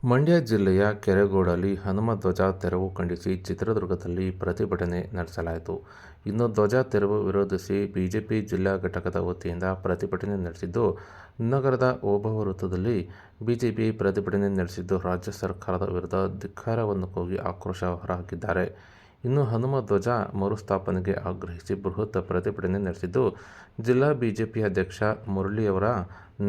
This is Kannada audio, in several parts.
ಮಂಡ್ಯ ಜಿಲ್ಲೆಯ ಕೆರಗೋಡಲ್ಲಿ ಹನುಮ ಧ್ವಜ ತೆರವು ಖಂಡಿಸಿ ಚಿತ್ರದುರ್ಗದಲ್ಲಿ ಪ್ರತಿಭಟನೆ ನಡೆಸಲಾಯಿತು. ಇನ್ನು ಧ್ವಜ ತೆರವು ವಿರೋಧಿಸಿ ಬಿಜೆಪಿ ಜಿಲ್ಲಾ ಘಟಕದ ವತಿಯಿಂದ ಪ್ರತಿಭಟನೆ ನಡೆಸಿದ್ದು, ನಗರದ ಓಬವ್ವ ವೃತ್ತದಲ್ಲಿ ಬಿಜೆಪಿ ಪ್ರತಿಭಟನೆ ನಡೆಸಿದ್ದು, ರಾಜ್ಯ ಸರ್ಕಾರದ ವಿರುದ್ಧ ಧಿಕ್ಕಾರವನ್ನು ಕೂಗಿ ಆಕ್ರೋಶ ಹೊರಹಾಕಿದ್ದಾರೆ. ಇನ್ನು ಹನುಮ ಧ್ವಜ ಮರುಸ್ಥಾಪನೆಗೆ ಆಗ್ರಹಿಸಿ ಬೃಹತ್ ಪ್ರತಿಭಟನೆ ನಡೆಸಿದ್ದು, ಜಿಲ್ಲಾ ಬಿಜೆಪಿ ಅಧ್ಯಕ್ಷ ಮುರಳಿಯವರ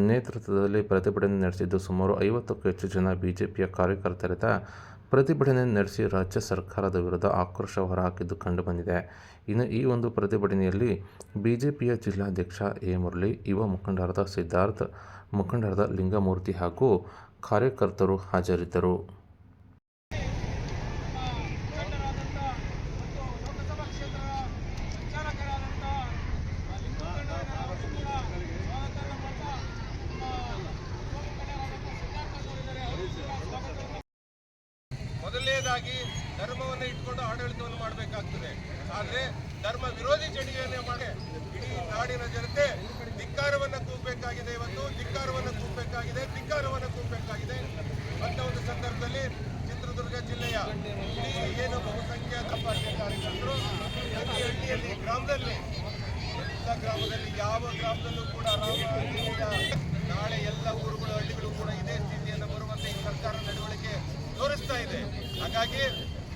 ನೇತೃತ್ವದಲ್ಲಿ ಪ್ರತಿಭಟನೆ ನಡೆಸಿದ್ದು, ಸುಮಾರು 50ಕ್ಕೂ ಹೆಚ್ಚು ಜನ ಬಿಜೆಪಿಯ ಕಾರ್ಯಕರ್ತರಿದ್ದ ಪ್ರತಿಭಟನೆ ನಡೆಸಿ ರಾಜ್ಯ ಸರ್ಕಾರದ ವಿರುದ್ಧ ಆಕ್ರೋಶ ಹೊರಹಾಕಿದ್ದು ಕಂಡುಬಂದಿದೆ. ಇನ್ನು ಈ ಒಂದು ಪ್ರತಿಭಟನೆಯಲ್ಲಿ ಬಿಜೆಪಿಯ ಜಿಲ್ಲಾಧ್ಯಕ್ಷ ಎ. ಮುರಳಿ, ಯುವ ಮುಖಂಡರಾದ ಸಿದ್ಧಾರ್ಥ, ಮುಖಂಡರಾದ ಲಿಂಗಮೂರ್ತಿ ಹಾಗೂ ಕಾರ್ಯಕರ್ತರು ಹಾಜರಿದ್ದರು. ಮೊದಲನೇದಾಗಿ ಧರ್ಮವನ್ನು ಇಟ್ಕೊಂಡು ಆಡಳಿತವನ್ನು ಮಾಡಬೇಕಾಗ್ತದೆ. ಆದರೆ ಧರ್ಮ ವಿರೋಧಿ ಚಳುವಳಿಯನ್ನು ಮಾಡಿ ಇಡೀ ನಾಡಿನ ಜನತೆ ಧಿಕ್ಕಾರವನ್ನು ಕೂಗಬೇಕಾಗಿದೆ. ಇವತ್ತು ಧಿಕ್ಕಾರವನ್ನು ಕೂಗಬೇಕಾಗಿದೆ. ಅಂತ ಒಂದು ಸಂದರ್ಭದಲ್ಲಿ ಚಿತ್ರದುರ್ಗ ಜಿಲ್ಲೆಯ ಇಡೀ ಏನು ಬಹುಸಂಖ್ಯಾತ ಪಾರ್ಟಿಯ ಕಾರ್ಯಕರ್ತರು ಪ್ರತಿ ಹಳ್ಳಿಯಲ್ಲಿ, ಗ್ರಾಮದಲ್ಲಿ, ಎಲ್ಲ ಗ್ರಾಮದಲ್ಲಿ, ಯಾವ ಗ್ರಾಮದಲ್ಲೂ ಕೂಡ ನಾಳೆ ಎಲ್ಲ ಊರುಗಳು, ಹಳ್ಳಿಗಳು ಕೂಡ ಇದೇ ಸ್ಥಿತಿಯನ್ನು ಬರುವಂತೆ ಈ ಸರ್ಕಾರ ನಡವಳಿಕೆ ತೋರಿಸ್ತಾ ಇದೆ. ಹಾಗಾಗಿ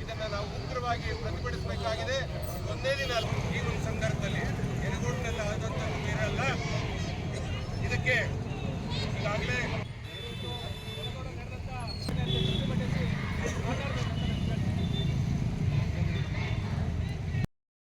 ಇದನ್ನು ನಾವು ಉಗ್ರವಾಗಿ ಪ್ರತಿಭಟಿಸಬೇಕಾಗಿದೆ. ಒಂದೇ ದಿನ ಈ ಒಂದು ಸಂದರ್ಭದಲ್ಲಿ